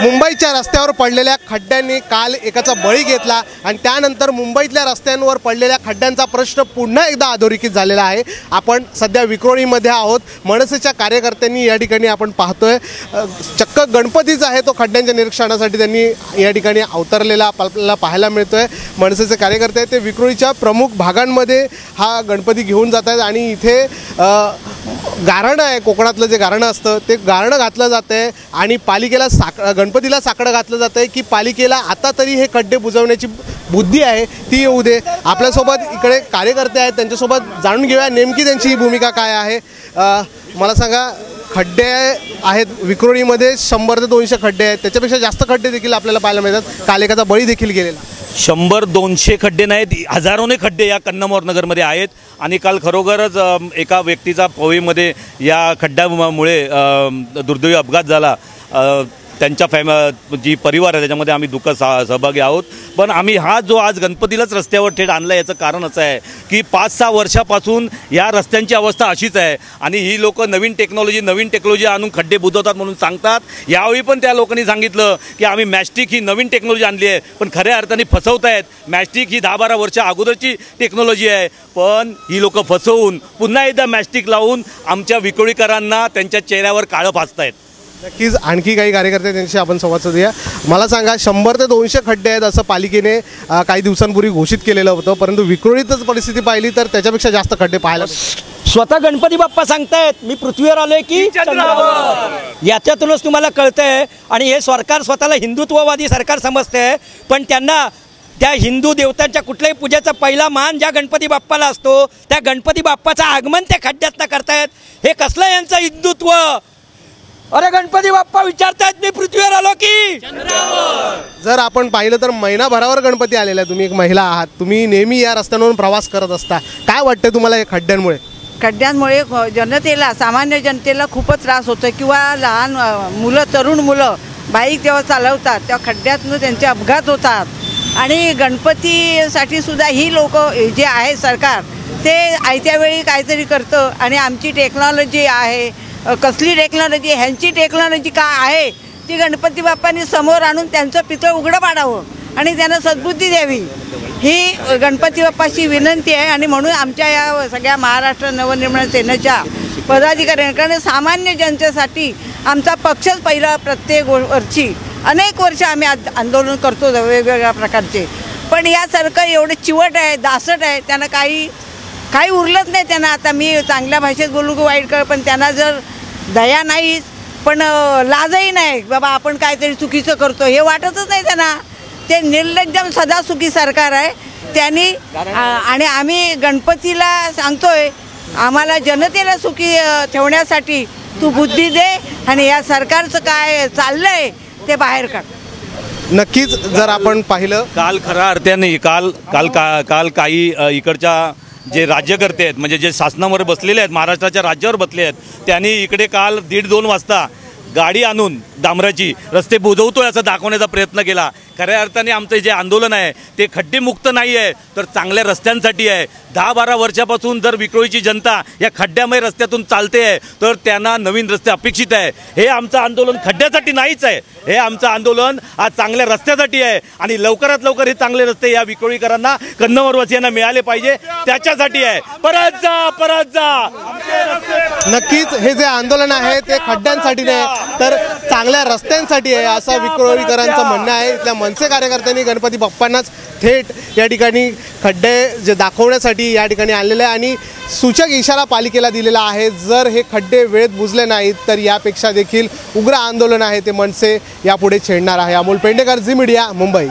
मुंबईच्या रस्त्यावर पडलेल्या खड्ड्यांनी काल एकाचा बळी घेतला आणि त्यानंतर मुंबईतल्या रस्त्यांवर पडलेल्या खड्ड्यांचा प्रश्न पुन्हा एकदा अधोरेखित झालेला आहे। आपण सध्या विक्रोळीमध्ये आहोत। मनसेच्या कार्यकर्त्यांनी या ठिकाणी आपण पाहतोय चक्क गणपतीचा आहे तो खड्ड्यांच्या निरीक्षणासाठी त्यांनी या ठिकाणी अवतरलेला आपल्याला पाहायला मिळतोय। मनसेचे कार्यकर्ते ते विक्रोळीच्या प्रमुख भागांमध्ये हा गणपती घेऊन जात आहेत आणि इथे गारणं आहे, कोकणातलं जे गारणं असतं ते गारणं घातलं जातं आहे आणि पालिकेला गणपतीला साकडं घातलं जातं आहे की पालिकेला आता तरी हे खड्डे बुजवण्याची बुद्धी आहे ती येऊ दे। आपल्यासोबत इकडे कार्यकर्ते आहेत, त्यांच्यासोबत जाणून घेऊया नेमकी त्यांची भूमिका काय आहे। मला सांगा, खड्डे आहेत विक्रोळीमध्ये 100 ते 200 खड्डे आहेत, त्याच्यापेक्षा जास्त खड्डे देखील आपल्याला पाहायला मिळतात। काल एकाचा बळी देखील गेलेला। 100-200 खड्डे नाहीत, हजारोने खड्डे या कन्नमोर नगरमध्ये आहेत आणि काल खरोखरच एका व्यक्तीचा पवईमध्ये या खड्ड्यामुळे दुर्दैवी अपघात झाला। त्यांच्या जी परिवार आहे त्याच्यामध्ये आम्ही दुःख सहभागी आहोत। पण आम्ही हा जो आज गणपतीलाच रस्त्यावर थेट आणला याचं कारण असं आहे की 5-6 वर्षापासून या रस्त्यांची अवस्था अशीच आहे आणि ही लोक नवीन टेक्नॉलॉजी आणून खड्डे बुजवतात म्हणून सांगतात। यावेळी पण त्या लोकांनी सांगितलं की आम्ही मॅस्टिक ही नवीन टेक्नॉलॉजी आणली आहे, पण खऱ्या अर्थाने फसवतायत। मॅस्टिक ही 10-12 वर्ष अगोदरची टेक्नॉलॉजी आहे, पण ही लोक फसवून पुन्हा एकदा मॅस्टिक लावून आमच्या विक्रोळीकरांना त्यांच्या चेहऱ्यावर काळं फासतायत। नक्कीच आणखी काही कार्यकर्ते त्यांच्याशी आपण संवाद साधूया। मला सांगा, 100 ते 200 खड्डे आहेत असं पालिकेने काही दिवसांपूर्वी घोषित केलेलं होतं, परंतु विक्रोळीतच परिस्थिती पाहिली तर त्याच्यापेक्षा जास्त खड्डे पाहायला स्वतः गणपती बाप्पा सांगतायत मी पृथ्वीवर आलोय की चंद्रावर। याच्यातूनच तुम्हाला कळतंय। आणि हे सरकार स्वतःला हिंदुत्ववादी सरकार समजतंय, पण त्यांना त्या हिंदू देवतांच्या कुठल्याही पूजेचा पहिला मान ज्या गणपती बाप्पाला असतो त्या गणपती बाप्पाचं आगमन त्या खड्ड्यातनं करतायत। हे कसलं यांचं हिंदुत्व? अरे गणपती बाप्पा विचारतायत मी पृथ्वीवर आलो की चंद्रावर। जर आपण पाहिलं तर महिनाभरावर गणपती आलेला आहे। तुम्ही एक महिला आहात, तुम्ही नेहमी या रस्त्यांवरून प्रवास करत असता, काय वाटतं तुम्हाला या खड्ड्यांमुळे? खड्ड्यांमुळे जनतेला, सामान्य जनतेला खूपच त्रास होतो किंवा लहान मुलं, तरुण मुलं बाईक जेव्हा चालवतात तेव्हा खड्ड्यातून त्यांचे अपघात होतात। आणि गणपतीसाठी सुद्धा ही लोक जे आहे सरकार ते आयत्या वेळी काहीतरी करतं आणि आमची टेक्नॉलॉजी आहे, कसली टेक्नॉलॉजी, ह्यांची टेक्नॉलॉजी काय आहे ती गणपती बाप्पांनी समोर आणून त्यांचं पितळ उघडं पाडावं आणि त्यांना सद्बुद्धी द्यावी ही गणपती बाप्पाची विनंती आहे। आणि म्हणून आमच्या या सगळ्या महाराष्ट्र नवनिर्माण सेनेच्या पदाधिकाऱ्यांकडे सामान्य जनतेसाठी आमचा पक्षच पहिला प्रत्येक वर्षी अनेक वर्ष आम्ही आंदोलन करतो वेगवेगळ्या प्रकारचे, पण यासारखं एवढं चिवट आहे, दासट आहे, त्यांना काही उरलंच नाही त्यांना। आता मी चांगल्या भाषेत बोलू की वाईट कर, पण त्यांना जर दया नाही पण लाजही नाही बाबा आपण काहीतरी चुकीचं करतो हे वाटतच नाही त्यांना। ते निर्लज्जम सदा सुखी सरकार आहे त्यांनी। आणि आम्ही गणपतीला सांगतोय आम्हाला जनतेला सुखी ठेवण्यासाठी तू बुद्धी दे आणि या सरकारचं काय चाललंय ते बाहेर काढ। नक्कीच जर आपण पाहिलं काल खऱ्या अर्थाने काल काही इकडच्या जे राज्यकर्ते आहेत म्हणजे जे शासनावर बसलेले आहेत, महाराष्ट्राच्या राज्यावर बसले आहेत, त्यांनी इकडे काल 1:30-2 वाजता गाडी आणून डांबराची रस्ते बुजवतोय असं दाखवण्याचा प्रयत्न केला। खऱ्या अर्थाने आमचं जे आंदोलन आहे ते खड्डेमुक्त नाही आहे तर चांगल्या रस्त्यांसाठी आहे। 10-12 वर्षापासून जर विक्रोळीची जनता या खड्ड्यामय रस्त्यातून चालते आहे तर त्यांना नवीन रस्ते अपेक्षित आहे। हे आमचं आंदोलन खड्ड्यासाठी नाहीच आहे, हे आमचं आंदोलन आज चांगल्या रस्त्यासाठी आहे आणि लवकरात लवकर हे चांगले रस्ते या विक्रोळीकरांना, कन्नमवासीयांना मिळाले पाहिजे त्याच्यासाठी आहे। परत जा। नक्कीच हे जे आंदोलन आहे ते खड्ड्यांसाठी नाही तर चांगल्या रस्त्यांसाठी आहे असं विक्रोळीकरांचं म्हणणं आहे। इथल्या मनसे कार्यकर्त्यांनी गणपती बाप्पांनाच थेट या ठिकाणी खड्डे जे दाखवण्यासाठी या ठिकाणी आणलेले आहे आणि सूचक इशारा पालिकेला दिलेला आहे। जर हे खड्डे वेळेत बुजले नाहीत तर यापेक्षा देखील उग्र आंदोलन आहे ते मनसे यापुढे छेडणार आहे। अमोल पेंडेकर, झी मीडिया, मुंबई।